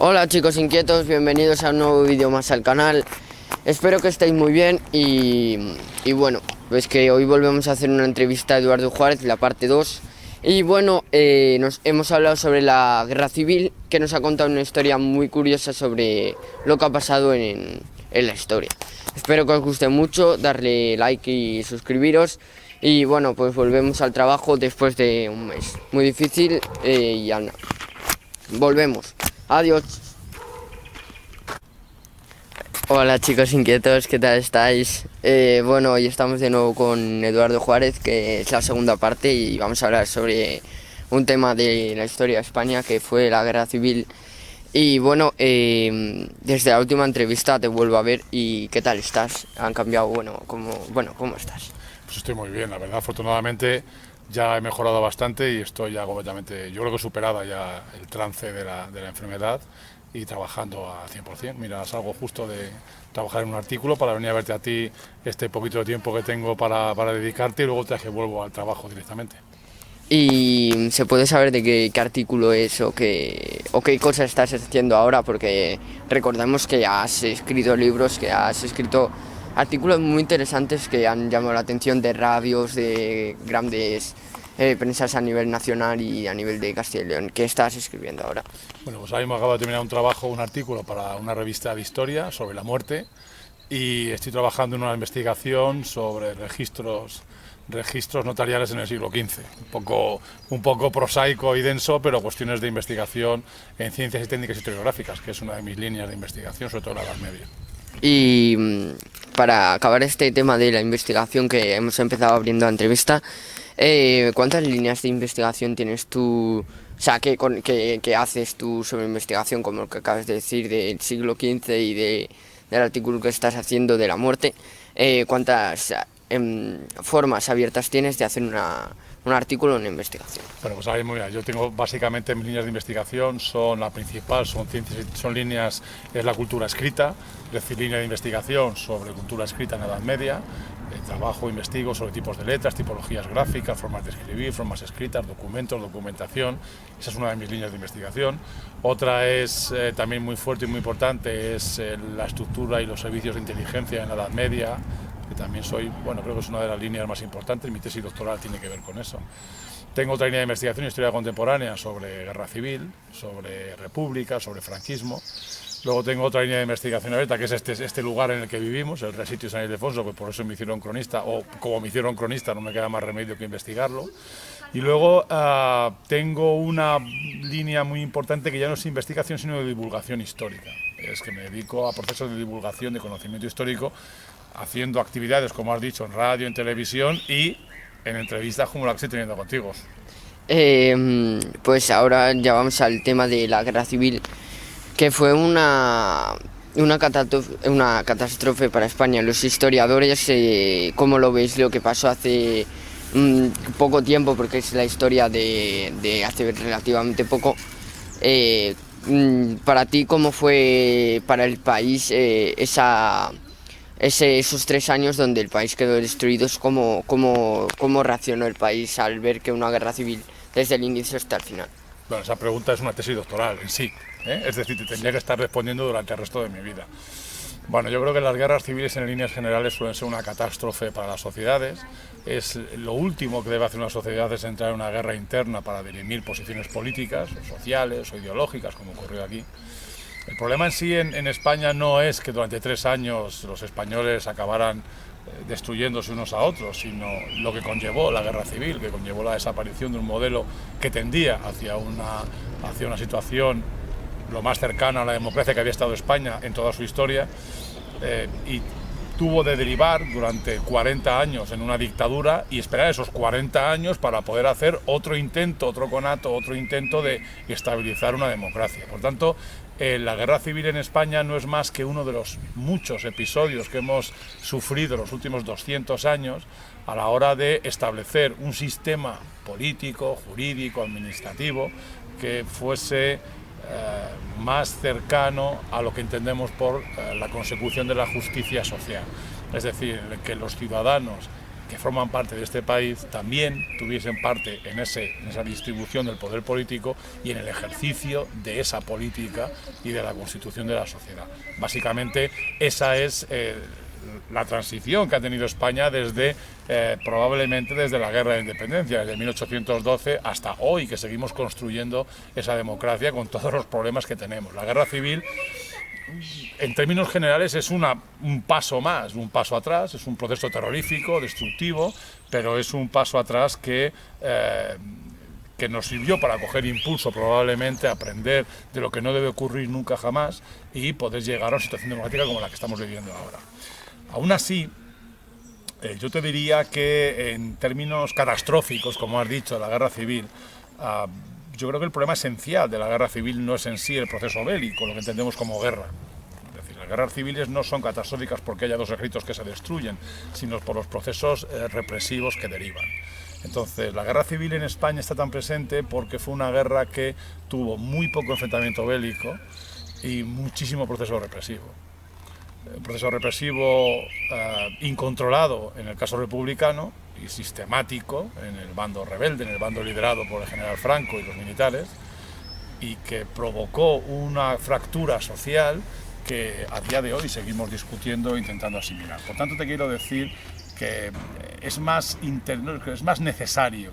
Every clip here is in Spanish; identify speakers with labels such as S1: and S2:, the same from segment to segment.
S1: Hola chicos inquietos, bienvenidos a un nuevo vídeo más al canal. Espero que estéis muy bien y bueno, pues que hoy volvemos a hacer una entrevista a Eduardo Juárez, la parte 2. Y bueno, nos hemos hablado sobre la guerra civil, que nos ha contado una historia muy curiosa sobre lo que ha pasado en la historia. Espero que os guste mucho, darle like y suscribiros. Y bueno, pues volvemos al trabajo después de un mes muy difícil y ya nada. Volvemos. Adiós. Hola chicos inquietos, ¿qué tal estáis? Bueno, hoy estamos de nuevo con Eduardo Juárez, que es la segunda parte, y vamos a hablar sobre un tema de la historia de España, que fue la guerra civil. Y bueno, desde la última entrevista te vuelvo a ver y ¿qué tal estás? Han cambiado, ¿cómo estás?
S2: Pues estoy muy bien, la verdad. Afortunadamente ya he mejorado bastante y estoy ya completamente, yo creo que superada ya el trance de la enfermedad y trabajando a 100%. Mira, salgo justo de trabajar en un artículo para venir a verte a ti este poquito de tiempo que tengo para dedicarte y luego te que vuelvo al trabajo directamente.
S1: ¿Y se puede saber de qué artículo es o qué cosas estás haciendo ahora? Porque recordemos que has escrito libros, que has escrito artículos muy interesantes que han llamado la atención de radios, de grandes prensas a nivel nacional y a nivel de Castilla y León. ¿Qué estás escribiendo ahora?
S2: Bueno, pues ahora mismo acabo de terminar un trabajo, un artículo para una revista de historia sobre la muerte y estoy trabajando en una investigación sobre registros notariales en el siglo XV. Un poco prosaico y denso, pero cuestiones de investigación en ciencias y técnicas historiográficas, que es una de mis líneas de investigación, sobre todo en la Edad Media.
S1: Y para acabar este tema de la investigación que hemos empezado abriendo la entrevista, ¿cuántas líneas de investigación tienes tú? O sea, ¿qué haces tú sobre investigación, como lo que acabas de decir del siglo XV y del artículo que estás haciendo de la muerte? ¿Cuántas formas abiertas tienes de hacer un artículo, una investigación?
S2: Bueno, pues ahí muy bien. Yo tengo básicamente mis líneas de investigación, la principal son líneas, es la cultura escrita, es decir, línea de investigación sobre cultura escrita en la Edad Media, trabajo, investigo sobre tipos de letras, tipologías gráficas, formas de escribir, formas escritas, documentos, documentación. Esa es una de mis líneas de investigación. Otra es también muy fuerte y muy importante, es la estructura y los servicios de inteligencia en la Edad Media, que también creo que es una de las líneas más importantes. Mi tesis doctoral tiene que ver con eso. Tengo otra línea de investigación, historia contemporánea, sobre guerra civil, sobre república, sobre franquismo. Luego tengo otra línea de investigación abierta, que es este lugar en el que vivimos, el Resitio San Ildefonso, que por eso me hicieron cronista, o como me hicieron cronista no me queda más remedio que investigarlo. Y luego tengo una línea muy importante que ya no es investigación, sino de divulgación histórica. Es que me dedico a procesos de divulgación de conocimiento histórico, haciendo actividades, como has dicho, en radio, en televisión y en entrevistas como la que estoy teniendo contigo.
S1: Pues ahora ya vamos al tema de la guerra civil, que fue una catástrofe para España. Los historiadores, ¿cómo lo veis lo que pasó hace poco tiempo? Porque es la historia de hace relativamente poco. Para ti, ¿cómo fue para el país esos 3 años donde el país quedó destruido? ¿Cómo reaccionó el país al ver que una guerra civil desde el inicio hasta el final?
S2: Bueno, esa pregunta es una tesis doctoral en sí, ¿eh? Es decir, te tendría que estar respondiendo durante el resto de mi vida. Bueno, yo creo que las guerras civiles en líneas generales suelen ser una catástrofe para las sociedades. Es lo último que debe hacer una sociedad, es entrar en una guerra interna para dirimir posiciones políticas, sociales o ideológicas, como ocurrió aquí. El problema en sí en España no es que durante 3 años los españoles acabaran destruyéndose unos a otros, sino lo que conllevó la guerra civil, que conllevó la desaparición de un modelo que tendía hacia una situación lo más cercana a la democracia que había estado España en toda su historia, y tuvo de derivar durante 40 años en una dictadura y esperar esos 40 años para poder hacer otro intento, otro conato, otro intento de estabilizar una democracia. Por tanto, la guerra civil en España no es más que uno de los muchos episodios que hemos sufrido los últimos 200 años a la hora de establecer un sistema político, jurídico, administrativo que fuese más cercano a lo que entendemos por la consecución de la justicia social. Es decir, que los ciudadanos que forman parte de este país también tuviesen parte en esa distribución del poder político y en el ejercicio de esa política y de la constitución de la sociedad. Básicamente esa es la transición que ha tenido España probablemente desde la Guerra de Independencia, desde 1812 hasta hoy, que seguimos construyendo esa democracia con todos los problemas que tenemos. La guerra civil, en términos generales, es un paso más, un paso atrás, es un proceso terrorífico, destructivo, pero es un paso atrás que nos sirvió para coger impulso, probablemente, aprender de lo que no debe ocurrir nunca jamás y poder llegar a una situación democrática como la que estamos viviendo ahora. Aún así, yo te diría que en términos catastróficos, como has dicho, la guerra civil, yo creo que el problema esencial de la guerra civil no es en sí el proceso bélico, lo que entendemos como guerra. Es decir, las guerras civiles no son catastróficas porque haya dos ejércitos que se destruyen, sino por los procesos represivos que derivan. Entonces, la guerra civil en España está tan presente porque fue una guerra que tuvo muy poco enfrentamiento bélico y muchísimo proceso represivo. Un proceso represivo incontrolado en el caso republicano y sistemático en el bando rebelde, en el bando liderado por el general Franco y los militares, y que provocó una fractura social que a día de hoy seguimos discutiendo e intentando asimilar. Por tanto, te quiero decir que es más necesario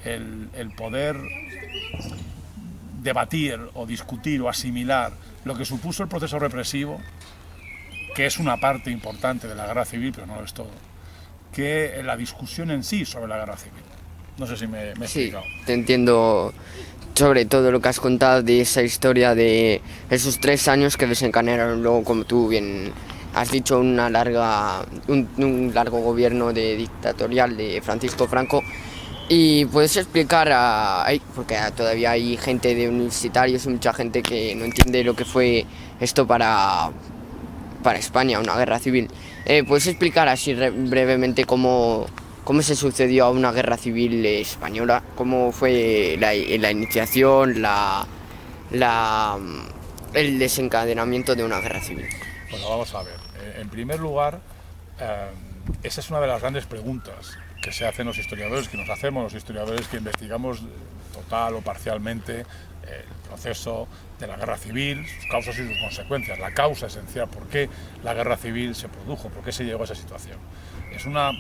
S2: el poder debatir o discutir o asimilar lo que supuso el proceso represivo, que es una parte importante de la guerra civil, pero no lo es todo, que la discusión en sí sobre la guerra civil. No sé si me he explicado.
S1: Sí, te entiendo sobre todo lo que has contado de esa historia de esos 3 años que desencadenaron luego, como tú bien has dicho, un largo gobierno dictatorial de Francisco Franco. Y puedes explicar, porque todavía hay gente de universitarios y mucha gente que no entiende lo que fue esto para España, una guerra civil. ¿Puedes explicar así brevemente cómo se sucedió a una guerra civil española? ¿Cómo fue la iniciación, el desencadenamiento de una guerra civil?
S2: Bueno, vamos a ver. En primer lugar, esa es una de las grandes preguntas que se hacen los historiadores, que nos hacemos los historiadores que investigamos total o parcialmente el proceso de la guerra civil, sus causas y sus consecuencias, la causa esencial, por qué la guerra civil se produjo, por qué se llegó a esa situación. Es una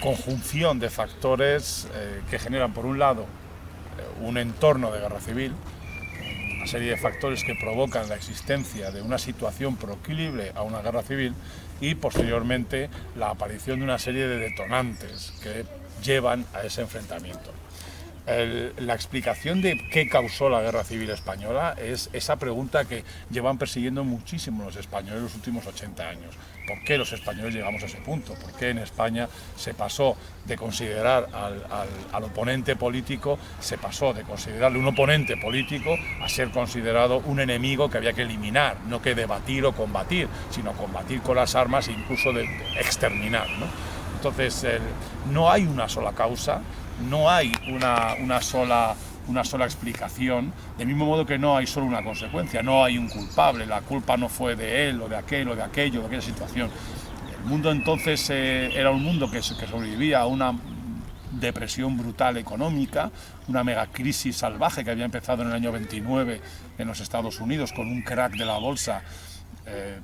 S2: conjunción de factores que generan, por un lado, un entorno de guerra civil, una serie de factores que provocan la existencia de una situación proclive a una guerra civil y, posteriormente, la aparición de una serie de detonantes que llevan a ese enfrentamiento. La explicación de qué causó la guerra civil española es esa pregunta que llevan persiguiendo muchísimo los españoles los últimos 80 años. ¿Por qué los españoles llegamos a ese punto? ¿Por qué en España se pasó de considerar al oponente político, se pasó de considerarle un oponente político a ser considerado un enemigo que había que eliminar, no que debatir o combatir, sino combatir con las armas e incluso de exterminar, ¿no? Entonces, no hay una sola causa, no hay una sola explicación, del mismo modo que no hay solo una consecuencia, no hay un culpable, la culpa no fue de él o de aquel o de aquello, de aquella situación. El mundo entonces era un mundo que sobrevivía a una depresión brutal económica, una megacrisis salvaje que había empezado en el año 29 en los Estados Unidos con un crack de la bolsa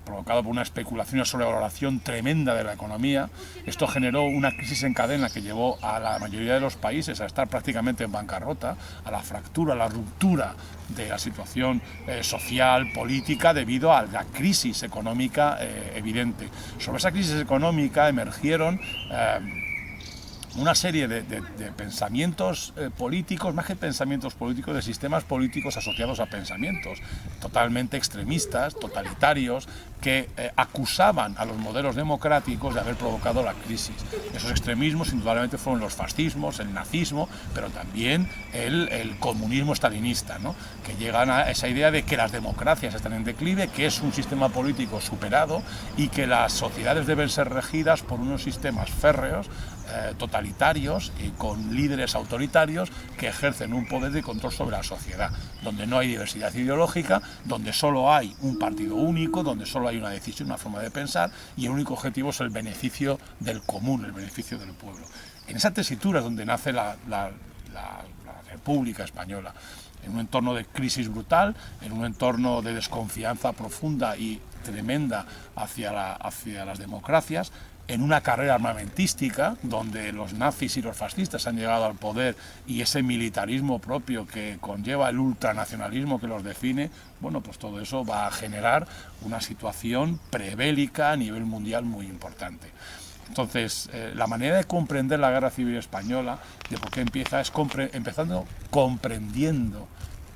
S2: provocado por una especulación y una sobrevaloración tremenda de la economía. Esto generó una crisis en cadena que llevó a la mayoría de los países a estar prácticamente en bancarrota, a la fractura, a la ruptura de la situación social, política, debido a la crisis económica evidente. Sobre esa crisis económica emergieron una serie de pensamientos políticos, más que pensamientos políticos, de sistemas políticos asociados a pensamientos totalmente extremistas, totalitarios, que acusaban a los modelos democráticos de haber provocado la crisis. Esos extremismos indudablemente fueron los fascismos, el nazismo, pero también el comunismo stalinista, ¿no? Que llegan a esa idea de que las democracias están en declive, que es un sistema político superado y que las sociedades deben ser regidas por unos sistemas férreos totalitarios y con líderes autoritarios que ejercen un poder de control sobre la sociedad, donde no hay diversidad ideológica, donde solo hay un partido único, donde solo hay una decisión, una forma de pensar, y el único objetivo es el beneficio del común, el beneficio del pueblo. En esa tesitura es donde nace la República Española, en un entorno de crisis brutal, en un entorno de desconfianza profunda y tremenda hacia las democracias, en una carrera armamentística donde los nazis y los fascistas han llegado al poder y ese militarismo propio que conlleva el ultranacionalismo que los define, bueno, pues todo eso va a generar una situación prebélica a nivel mundial muy importante. Entonces, la manera de comprender la Guerra Civil Española, de por qué empieza, es empezando comprendiendo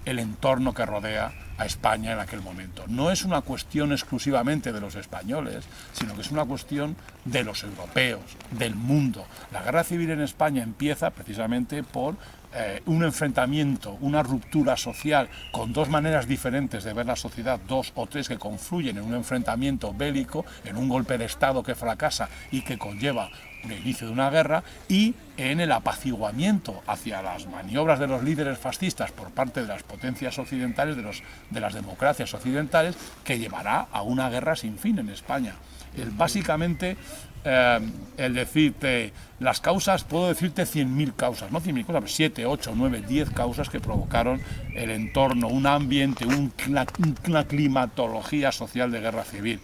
S2: el entorno que rodea a España en aquel momento. No es una cuestión exclusivamente de los españoles, sino que es una cuestión de los europeos, del mundo. La Guerra Civil en España empieza precisamente por un enfrentamiento, una ruptura social con dos maneras diferentes de ver la sociedad, dos o tres que confluyen en un enfrentamiento bélico, en un golpe de Estado que fracasa y que conlleva el inicio de una guerra, y en el apaciguamiento hacia las maniobras de los líderes fascistas por parte de las potencias occidentales, de las democracias occidentales, que llevará a una guerra sin fin en España. Básicamente, el decirte las causas, puedo decirte 100.000 causas, no 100.000 causas, 7, 8, 9, 10 causas que provocaron el entorno, un ambiente, una climatología social de guerra civil.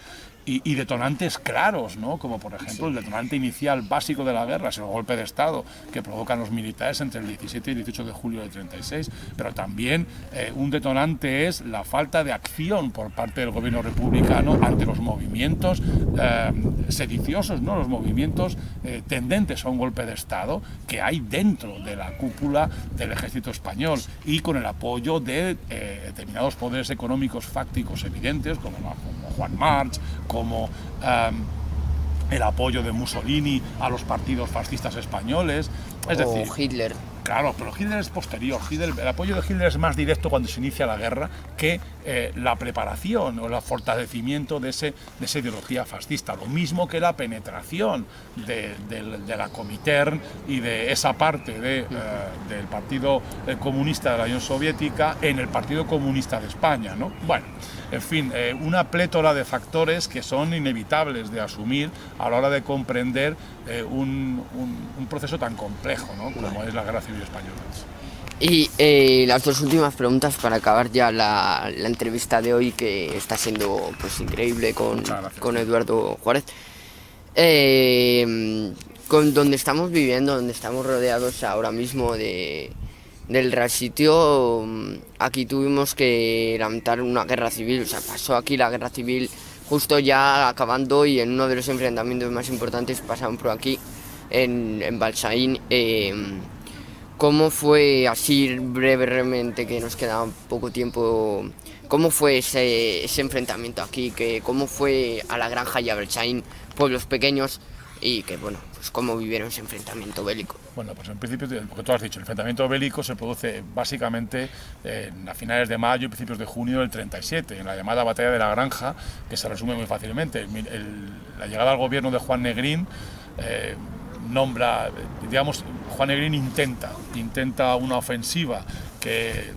S2: Y detonantes claros, ¿no? Como por ejemplo el detonante inicial básico de la guerra es el golpe de Estado que provocan los militares entre el 17 y el 18 de julio del 36, pero también un detonante es la falta de acción por parte del gobierno republicano ante los movimientos sediciosos, ¿no? Los movimientos tendentes a un golpe de Estado que hay dentro de la cúpula del ejército español, y con el apoyo de determinados poderes económicos fácticos evidentes como Juan March, como el apoyo de Mussolini a los partidos fascistas españoles, es decir,
S1: Hitler.
S2: Claro, pero Hitler es posterior. El apoyo de Hitler es más directo cuando se inicia la guerra que la preparación o el fortalecimiento de esa ideología fascista. Lo mismo que la penetración de la Comintern y de esa parte del Partido Comunista de la Unión Soviética en el Partido Comunista de España, ¿no? Bueno, en fin, una plétora de factores que son inevitables de asumir a la hora de comprender un proceso tan complejo, ¿no? Como es la Guerra Civil Española.
S1: Y las dos últimas preguntas para acabar ya la entrevista de hoy, que está siendo pues increíble con Eduardo Juárez. Con donde estamos viviendo, donde estamos rodeados ahora mismo del Real Sitio, aquí tuvimos que lamentar una guerra civil, o sea, pasó aquí la guerra civil justo ya acabando, y en uno de los enfrentamientos más importantes pasaron por aquí, en Balsaín. ¿Cómo fue, así brevemente, que nos queda poco tiempo, cómo fue ese enfrentamiento aquí? ¿Cómo fue a La Granja y a Balsaín, pueblos pequeños, y que, bueno, pues cómo vivieron ese enfrentamiento bélico?
S2: Bueno, pues en principio, porque tú has dicho, el enfrentamiento bélico se produce básicamente a finales de mayo y principios de junio del 37, en la llamada Batalla de La Granja, que se resume muy fácilmente. La llegada al gobierno de Juan Negrín Juan Negrín intenta una ofensiva que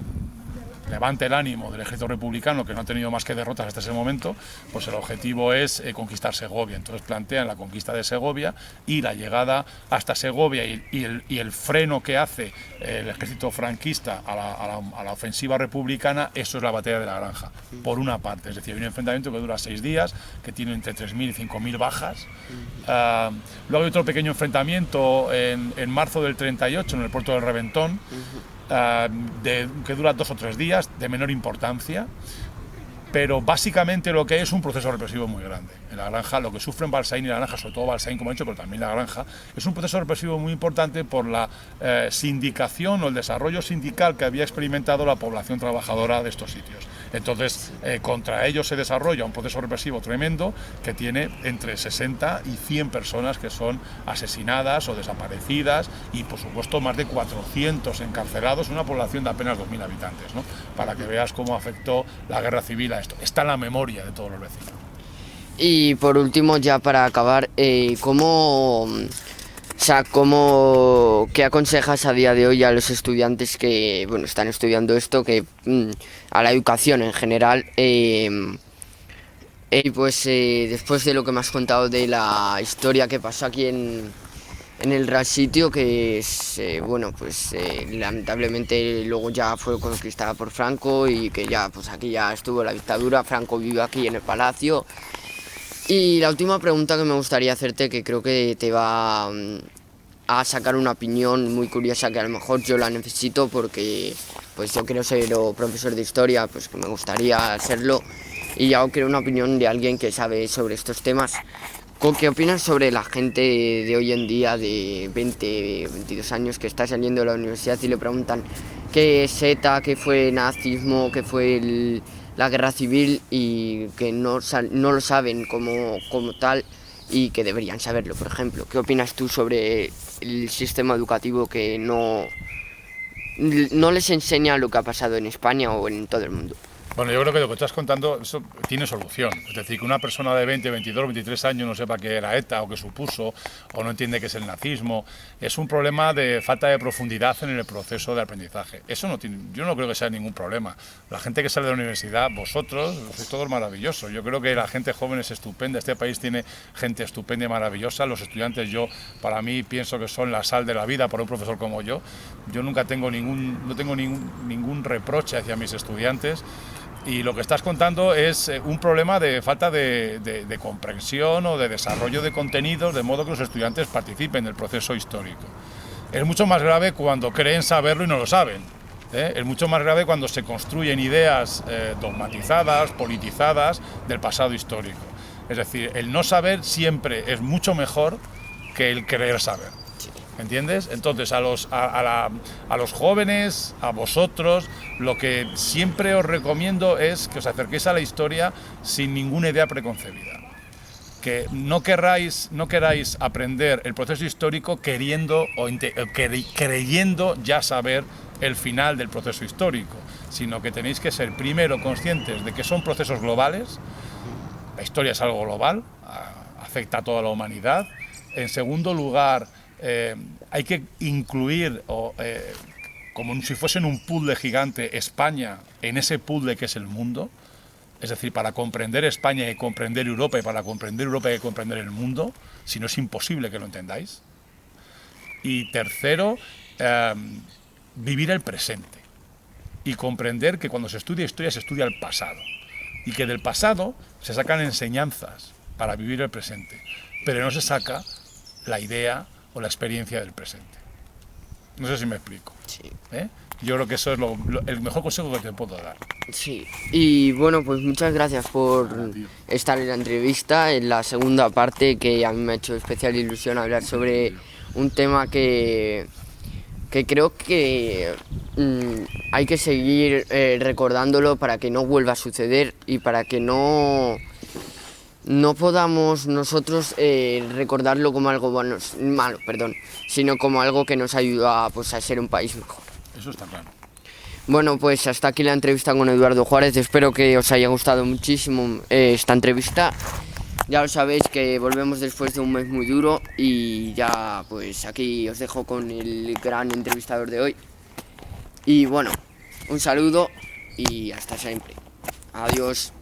S2: levante el ánimo del ejército republicano, que no ha tenido más que derrotas hasta ese momento. Pues el objetivo es conquistar Segovia. Entonces plantean la conquista de Segovia y la llegada hasta Segovia y el freno que hace el ejército franquista a la ofensiva republicana. Eso es la Batalla de La Granja, por una parte. Es decir, hay un enfrentamiento que dura 6 días, que tiene entre 3.000 y 5.000 bajas. Luego hay otro pequeño enfrentamiento en marzo del 38 en el puerto del Reventón, que dura 2 o 3 días, de menor importancia, pero básicamente lo que hay es un proceso represivo muy grande. En La Granja, lo que sufren Balsaín y La Granja, sobre todo Balsaín, como he dicho, pero también La Granja, es un proceso represivo muy importante por la sindicación o el desarrollo sindical que había experimentado la población trabajadora de estos sitios. Entonces, contra ellos se desarrolla un proceso represivo tremendo que tiene entre 60 y 100 personas que son asesinadas o desaparecidas, y por supuesto más de 400 encarcelados, una población de apenas 2.000 habitantes, ¿no? Para que veas cómo afectó la guerra civil a esto. Está en la memoria de todos los vecinos.
S1: Y por último, ya para acabar, ¿cómo sea, ¿qué aconsejas a día de hoy a los estudiantes que, bueno, están estudiando esto, a la educación en general? Pues después de lo que me has contado de la historia que pasó aquí en el Real Sitio, que es, lamentablemente luego ya fue conquistada por Franco y que ya, pues aquí ya estuvo la dictadura, Franco vive aquí en el palacio. Y la última pregunta que me gustaría hacerte, que creo que te va a sacar una opinión muy curiosa, que a lo mejor yo la necesito porque pues yo quiero ser profesor de historia, pues que me gustaría serlo, y ya quiero una opinión de alguien que sabe sobre estos temas. ¿Qué opinas sobre la gente de hoy en día de 20, 22 años que está saliendo de la universidad y le preguntan qué es ETA, qué fue nazismo, qué fue la guerra civil, y que no lo saben como tal y que deberían saberlo, por ejemplo? ¿Qué opinas tú sobre el sistema educativo que no les enseña lo que ha pasado en España o en todo el mundo?
S2: Bueno, yo creo que lo que estás contando eso tiene solución. Es decir, que una persona de 20, 22, 23 años no sepa qué era ETA o qué supuso, o no entiende qué es el nazismo, es un problema de falta de profundidad en el proceso de aprendizaje. Eso yo no creo que sea ningún problema. La gente que sale de la universidad, vosotros, sois todos maravillosos. Yo creo que la gente joven es estupenda. Este país tiene gente estupenda y maravillosa. Los estudiantes, para mí, pienso que son la sal de la vida para un profesor como yo. Yo nunca tengo ningún reproche hacia mis estudiantes. Y lo que estás contando es un problema de falta de comprensión o de desarrollo de contenidos, de modo que los estudiantes participen del proceso histórico. Es mucho más grave cuando creen saberlo y no lo saben. Es mucho más grave cuando se construyen ideas dogmatizadas, politizadas del pasado histórico. Es decir, el no saber siempre es mucho mejor que el querer saber. ¿Entiendes? Entonces a los jóvenes, a vosotros, lo que siempre os recomiendo es que os acerquéis a la historia sin ninguna idea preconcebida. Que no queráis aprender el proceso histórico creyendo ya saber el final del proceso histórico, sino que tenéis que ser primero conscientes de que son procesos globales. La historia es algo global, afecta a toda la humanidad. En segundo lugar, hay que incluir, como si fuesen un puzzle gigante, España en ese puzzle que es el mundo. Es decir, para comprender España hay que comprender Europa, y para comprender Europa hay que comprender el mundo, si no es imposible que lo entendáis. Y tercero, vivir el presente y comprender que cuando se estudia historia se estudia el pasado y que del pasado se sacan enseñanzas para vivir el presente, pero no se saca la idea o la experiencia del presente. No sé si me explico.
S1: Sí.
S2: Yo creo que eso es el mejor consejo que te puedo dar.
S1: Sí, y bueno, pues muchas gracias por estar en la entrevista, en la segunda parte, que a mí me ha hecho especial ilusión hablar sobre un tema que creo que hay que seguir recordándolo para que no vuelva a suceder y para que no podamos nosotros recordarlo como algo malo, sino como algo que nos ayuda a ser un país mejor.
S2: Eso está claro.
S1: Bueno, pues hasta aquí la entrevista con Eduardo Juárez. Espero que os haya gustado muchísimo esta entrevista. Ya lo sabéis que volvemos después de un mes muy duro y ya pues aquí os dejo con el gran entrevistador de hoy. Y bueno, un saludo y hasta siempre. Adiós.